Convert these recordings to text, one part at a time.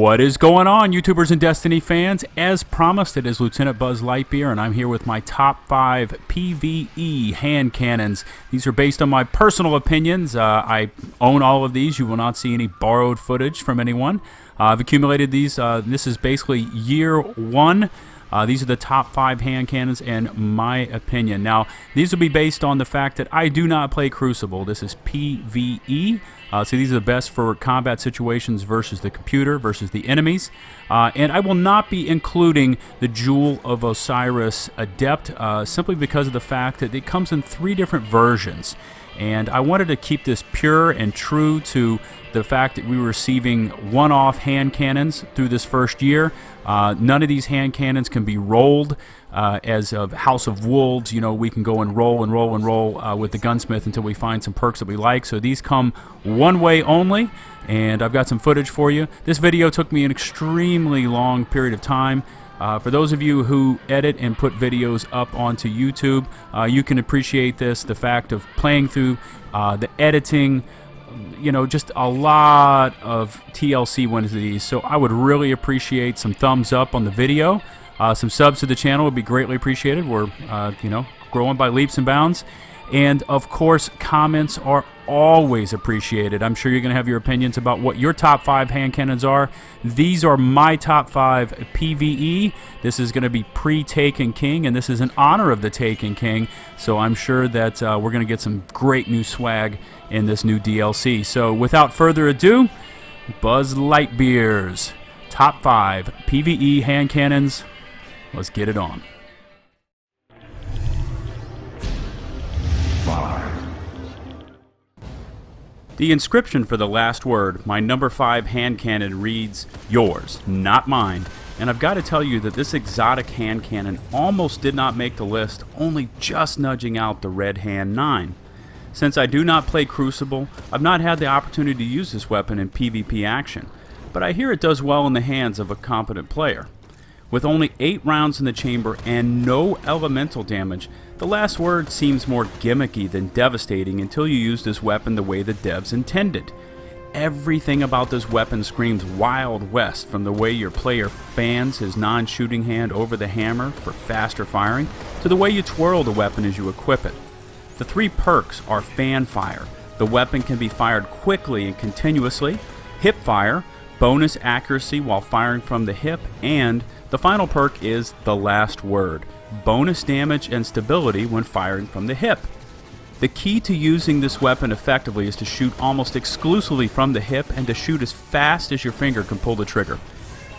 What is going on, YouTubers and Destiny fans? As promised, it is LtBuzzLitebeer, and I'm here with my top 5 PvE hand cannons. These are based on my personal opinions. I own all of these. You will not see any borrowed footage from anyone. I've accumulated these. This is basically year 1. These are the top 5 hand cannons in my opinion. Now, these will be based on the fact that I do not play Crucible. This is PvE. So these are the best for combat situations versus the computer, versus the enemies. And I will not be including the Jewel of Osiris Adept, simply because of the fact that it comes in 3 different versions. And I wanted to keep this pure and true to the fact that we were receiving one-off hand cannons through this first year. None of these hand cannons can be rolled. As of House of Wolves, you know, we can go and roll with the gunsmith until we find some perks that we like. So these come one way only, and I've got some footage for you. This video took me an extremely long period of time. For those of you who edit and put videos up onto YouTube, you can appreciate this, the fact of playing through the editing, you know, just a lot of TLC went into these. So I would really appreciate some thumbs up on the video. Some subs to the channel would be greatly appreciated. We're, you know, growing by leaps and bounds. And, of course, comments are always appreciated. I'm sure you're going to have your opinions about what your top 5 hand cannons are. These are my top 5 PvE. This is going to be pre-Taken King, and this is in honor of the Taken King. So I'm sure that we're going to get some great new swag in this new DLC. So without further ado, BuzzLitebeer's top 5 PvE hand cannons. Let's get it on. 5. The inscription for the last word, my number 5 hand cannon, reads, "Yours, not mine." And I've got to tell you that this exotic hand cannon almost did not make the list, only just nudging out the Red Hand 9. Since I do not play Crucible, I've not had the opportunity to use this weapon in PvP action, but I hear it does well in the hands of a competent player. With only 8 rounds in the chamber and no elemental damage, the last word seems more gimmicky than devastating until you use this weapon the way the devs intended. Everything about this weapon screams Wild West, from the way your player fans his non-shooting hand over the hammer for faster firing, to the way you twirl the weapon as you equip it. The 3 perks are Fan Fire. The weapon can be fired quickly and continuously, Hip Fire, bonus accuracy while firing from the hip, and the final perk is The Last Word, bonus damage and stability when firing from the hip. The key to using this weapon effectively is to shoot almost exclusively from the hip and to shoot as fast as your finger can pull the trigger.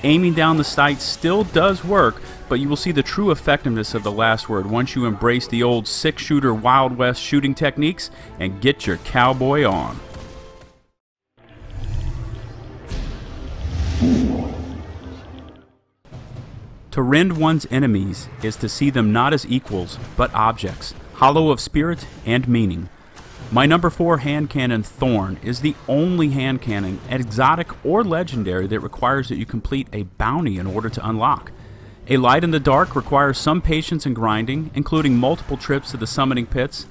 Aiming down the sight still does work, but you will see the true effectiveness of The Last Word once you embrace the old 6-shooter Wild West shooting techniques and get your cowboy on. To rend one's enemies is to see them not as equals, but objects, hollow of spirit and meaning. My number 4 hand cannon, Thorn, is the only hand cannon, exotic or legendary, that requires that you complete a bounty in order to unlock. A Light in the Dark requires some patience and grinding, including multiple trips to the summoning pits,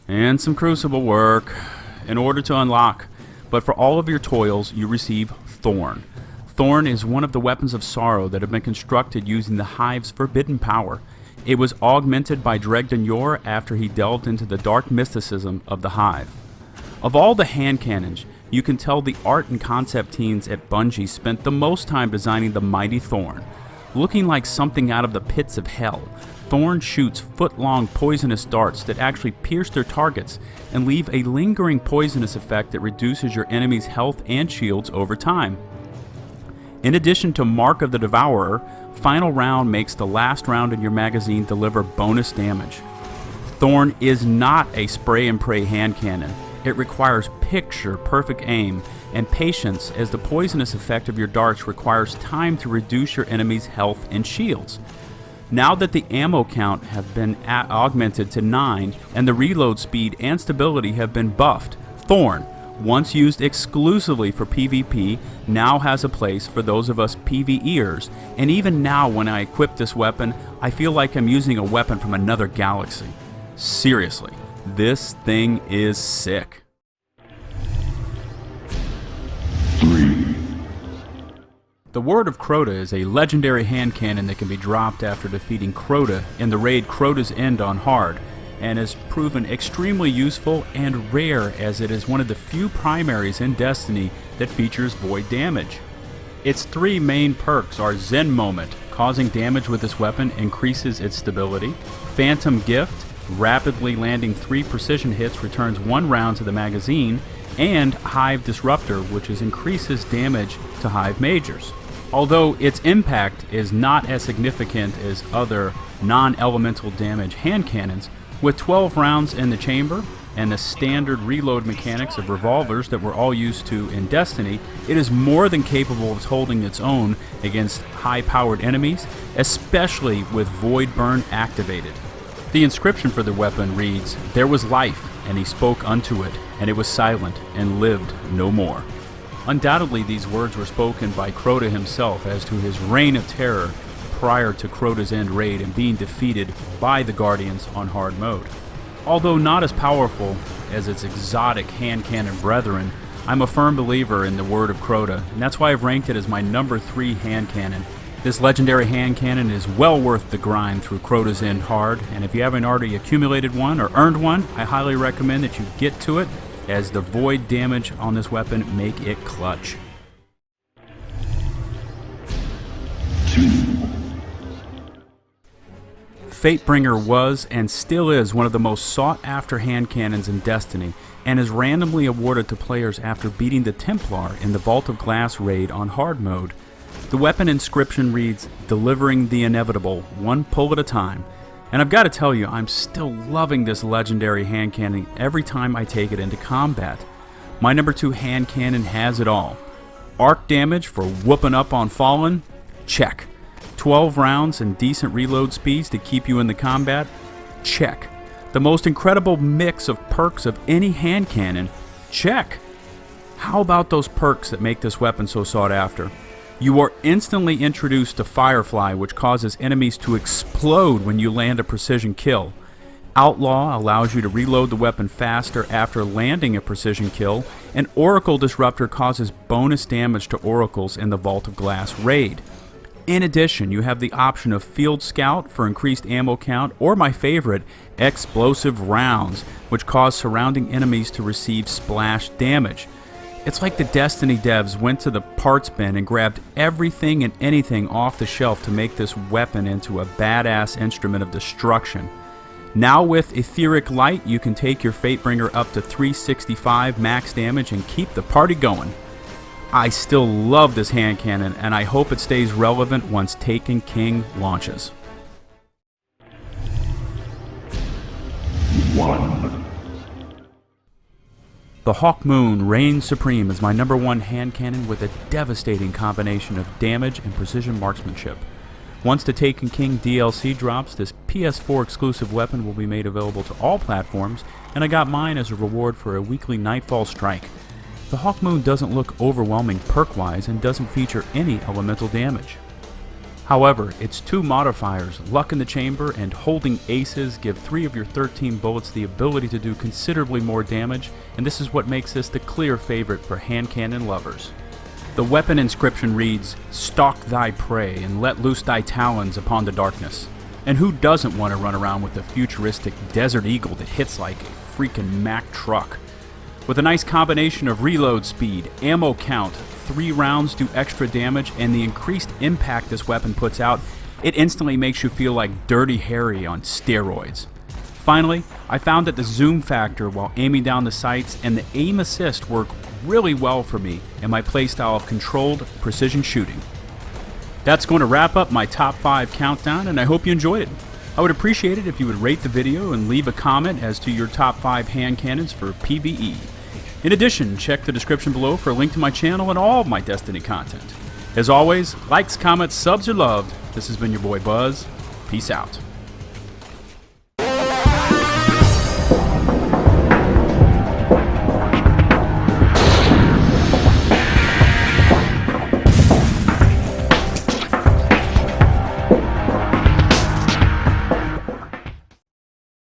and some Crucible work in order to unlock. But for all of your toils, you receive Thorn. Thorn is one of the weapons of sorrow that have been constructed using the Hive's forbidden power. It was augmented by Dregden Yor after he delved into the dark mysticism of the Hive. Of all the hand cannons, you can tell the art and concept teams at Bungie spent the most time designing the mighty Thorn. Looking like something out of the pits of hell, Thorn shoots foot-long poisonous darts that actually pierce their targets and leave a lingering poisonous effect that reduces your enemy's health and shields over time. In addition to Mark of the Devourer, Final Round makes the last round in your magazine deliver bonus damage. Thorn is not a spray and pray hand cannon. It requires picture-perfect aim and patience, as the poisonous effect of your darts requires time to reduce your enemy's health and shields. Now that the ammo count have been augmented to 9 and the reload speed and stability have been buffed, Thorn, once used exclusively for PvP, now has a place for those of us PvEers, and even now when I equip this weapon, I feel like I'm using a weapon from another galaxy. Seriously, this thing is sick. 3. The Word of Crota is a legendary hand cannon that can be dropped after defeating Crota in the raid Crota's End on hard, and has proven extremely useful and rare as it is one of the few primaries in Destiny that features void damage. Its three main perks are Zen Moment, causing damage with this weapon increases its stability, Phantom Gift, rapidly landing 3 precision hits returns 1 round to the magazine, and Hive Disruptor, which increases damage to Hive Majors. Although its impact is not as significant as other non-elemental damage hand cannons, with 12 rounds in the chamber and the standard reload mechanics of revolvers that we're all used to in Destiny, it is more than capable of holding its own against high-powered enemies, especially with Void Burn activated. The inscription for the weapon reads, "There was life, and he spoke unto it, and it was silent, and lived no more." Undoubtedly, these words were spoken by Crota himself as to his reign of terror prior to Crota's End raid and being defeated by the Guardians on hard mode. Although not as powerful as its exotic hand cannon brethren, I'm a firm believer in the Word of Crota, and that's why I've ranked it as my number 3 hand cannon. This legendary hand cannon is well worth the grind through Crota's End hard, and if you haven't already accumulated one or earned one, I highly recommend that you get to it, as the void damage on this weapon make it clutch. Fatebringer was and still is one of the most sought after hand cannons in Destiny, and is randomly awarded to players after beating the Templar in the Vault of Glass raid on hard mode. The weapon inscription reads, "Delivering the inevitable, one pull at a time." And I've got to tell you, I'm still loving this legendary hand cannon every time I take it into combat. My number 2 hand cannon has it all. Arc damage for whooping up on Fallen? Check. 12 rounds and decent reload speeds to keep you in the combat? Check. The most incredible mix of perks of any hand cannon? Check. How about those perks that make this weapon so sought after? You are instantly introduced to Firefly, which causes enemies to explode when you land a precision kill. Outlaw allows you to reload the weapon faster after landing a precision kill, and Oracle Disruptor causes bonus damage to Oracles in the Vault of Glass raid. In addition, you have the option of Field Scout for increased ammo count, or my favorite, Explosive Rounds, which cause surrounding enemies to receive splash damage. It's like the Destiny devs went to the parts bin and grabbed everything and anything off the shelf to make this weapon into a badass instrument of destruction. Now with Etheric Light, you can take your Fatebringer up to 365 max damage and keep the party going. I still love this hand cannon, and I hope it stays relevant once Taken King launches. 1. The Hawkmoon reigns supreme as my number 1 hand cannon with a devastating combination of damage and precision marksmanship. Once the Taken King DLC drops, this PS4 exclusive weapon will be made available to all platforms, and I got mine as a reward for a weekly Nightfall strike. The Hawkmoon doesn't look overwhelming perk-wise and doesn't feature any elemental damage. However, its 2 modifiers, Luck in the Chamber and Holding Aces, give 3 of your 13 bullets the ability to do considerably more damage, and this is what makes this the clear favorite for hand cannon lovers. The weapon inscription reads, "Stalk thy prey and let loose thy talons upon the darkness." And who doesn't want to run around with a futuristic Desert Eagle that hits like a freaking Mack truck? With a nice combination of reload speed, ammo count, 3 rounds do extra damage, and the increased impact this weapon puts out, it instantly makes you feel like Dirty Harry on steroids. Finally, I found that the zoom factor while aiming down the sights and the aim assist work really well for me in my playstyle of controlled precision shooting. That's going to wrap up my top 5 countdown, and I hope you enjoyed it. I would appreciate it if you would rate the video and leave a comment as to your top 5 hand cannons for PvE. In addition, check the description below for a link to my channel and all of my Destiny content. As always, likes, comments, subs are loved. This has been your boy Buzz. Peace out.